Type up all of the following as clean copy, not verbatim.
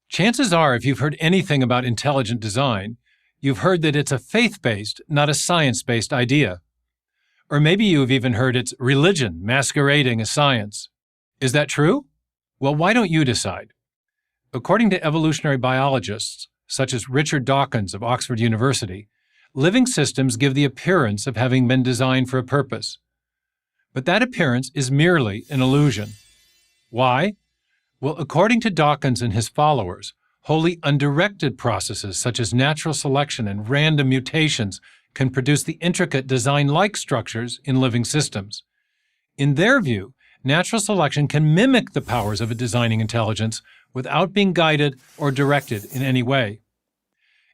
Chances are, if you've heard anything about intelligent design, you've heard that it's a faith-based, not a science-based idea. Or maybe you've even heard it's religion masquerading as science. Is that true? Well, why don't you decide? According to evolutionary biologists, such as Richard Dawkins of Oxford University, living systems give the appearance of having been designed for a purpose. But that appearance is merely an illusion. Why? Well, according to Dawkins and his followers, wholly undirected processes such as natural selection and random mutations can produce the intricate design-like structures in living systems. In their view, natural selection can mimic the powers of a designing intelligence without being guided or directed in any way.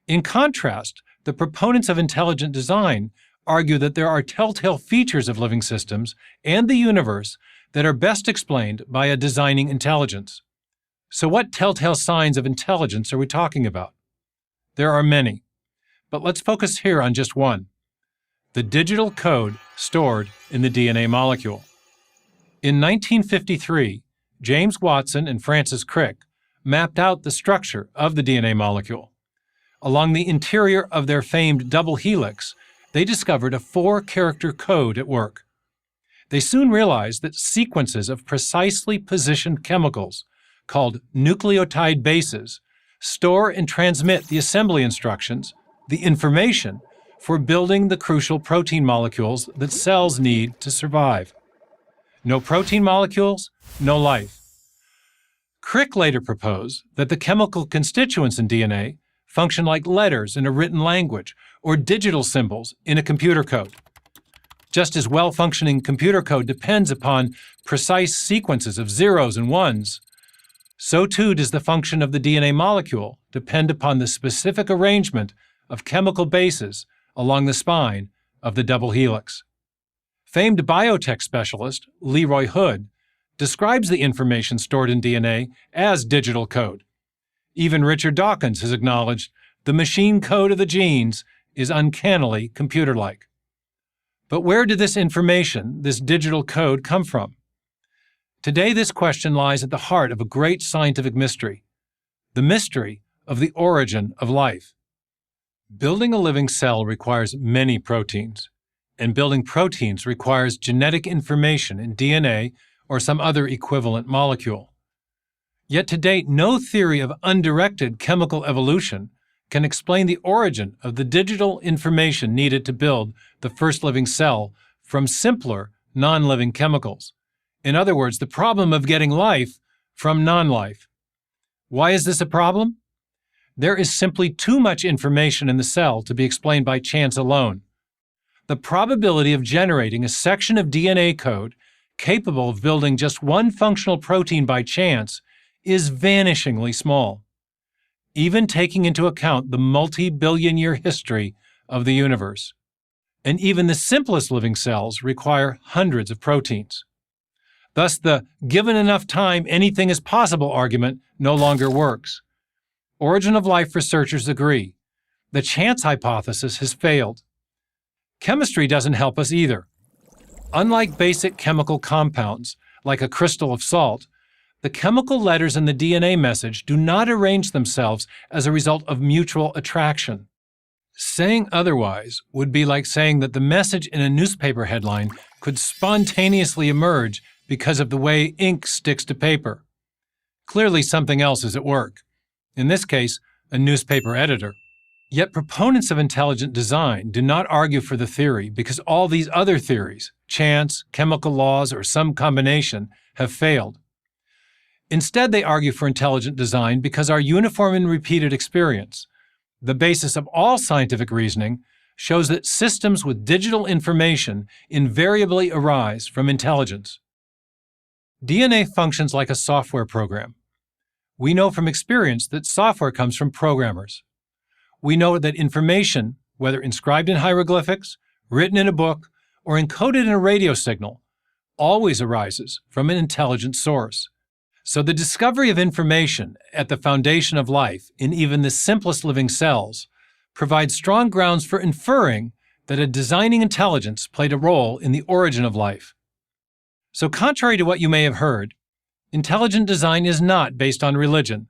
In contrast, the proponents of intelligent design argue that there are telltale features of living systems and the universe that are best explained by a designing intelligence. So what telltale signs of intelligence are we talking about? There are many, but let's focus here on just one: the digital code stored in the DNA molecule. In 1953, James Watson and Francis Crick mapped out the structure of the DNA molecule. Along the interior of their famed double helix, they discovered a 4-character code at work. They soon realized that sequences of precisely positioned chemicals, called nucleotide bases, store and transmit the assembly instructions, the information, for building the crucial protein molecules that cells need to survive. No protein molecules, no life. Crick later proposed that the chemical constituents in DNA function like letters in a written language or digital symbols in a computer code. Just as well-functioning computer code depends upon precise sequences of zeros and ones, so too does the function of the DNA molecule depend upon the specific arrangement of chemical bases along the spine of the double helix. Famed biotech specialist Leroy Hood describes the information stored in DNA as digital code. Even Richard Dawkins has acknowledged the machine code of the genes is uncannily computer-like. But where did this information, this digital code, come from? Today, this question lies at the heart of a great scientific mystery, the mystery of the origin of life. Building a living cell requires many proteins, and building proteins requires genetic information in DNA or some other equivalent molecule. Yet to date, no theory of undirected chemical evolution can explain the origin of the digital information needed to build the first living cell from simpler, non-living chemicals. In other words, the problem of getting life from non-life. Why is this a problem? There is simply too much information in the cell to be explained by chance alone. The probability of generating a section of DNA code capable of building just one functional protein by chance is vanishingly small, even taking into account the multi-billion-year history of the universe. And even the simplest living cells require hundreds of proteins. Thus, the given enough time, anything is possible argument no longer works. Origin of life researchers agree. The chance hypothesis has failed. Chemistry doesn't help us either. Unlike basic chemical compounds, like a crystal of salt, the chemical letters in the DNA message do not arrange themselves as a result of mutual attraction. Saying otherwise would be like saying that the message in a newspaper headline could spontaneously emerge because of the way ink sticks to paper. Clearly something else is at work. In this case, a newspaper editor. Yet proponents of intelligent design do not argue for the theory because all these other theories, chance, chemical laws, or some combination, have failed. Instead, they argue for intelligent design because our uniform and repeated experience, the basis of all scientific reasoning, shows that systems with digital information invariably arise from intelligence. DNA functions like a software program. We know from experience that software comes from programmers. We know that information, whether inscribed in hieroglyphics, written in a book, or encoded in a radio signal, always arises from an intelligent source. So the discovery of information at the foundation of life in even the simplest living cells provides strong grounds for inferring that a designing intelligence played a role in the origin of life. So contrary to what you may have heard, intelligent design is not based on religion,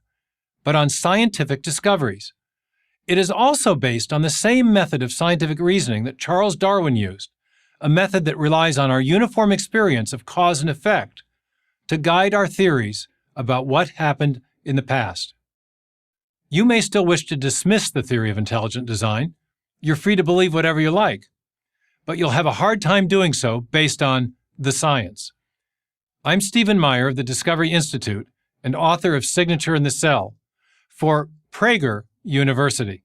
but on scientific discoveries. It is also based on the same method of scientific reasoning that Charles Darwin used, a method that relies on our uniform experience of cause and effect to guide our theories about what happened in the past. You may still wish to dismiss the theory of intelligent design. You're free to believe whatever you like, but you'll have a hard time doing so based on the science. I'm Stephen Meyer of the Discovery Institute and author of Signature in the Cell for Prager University.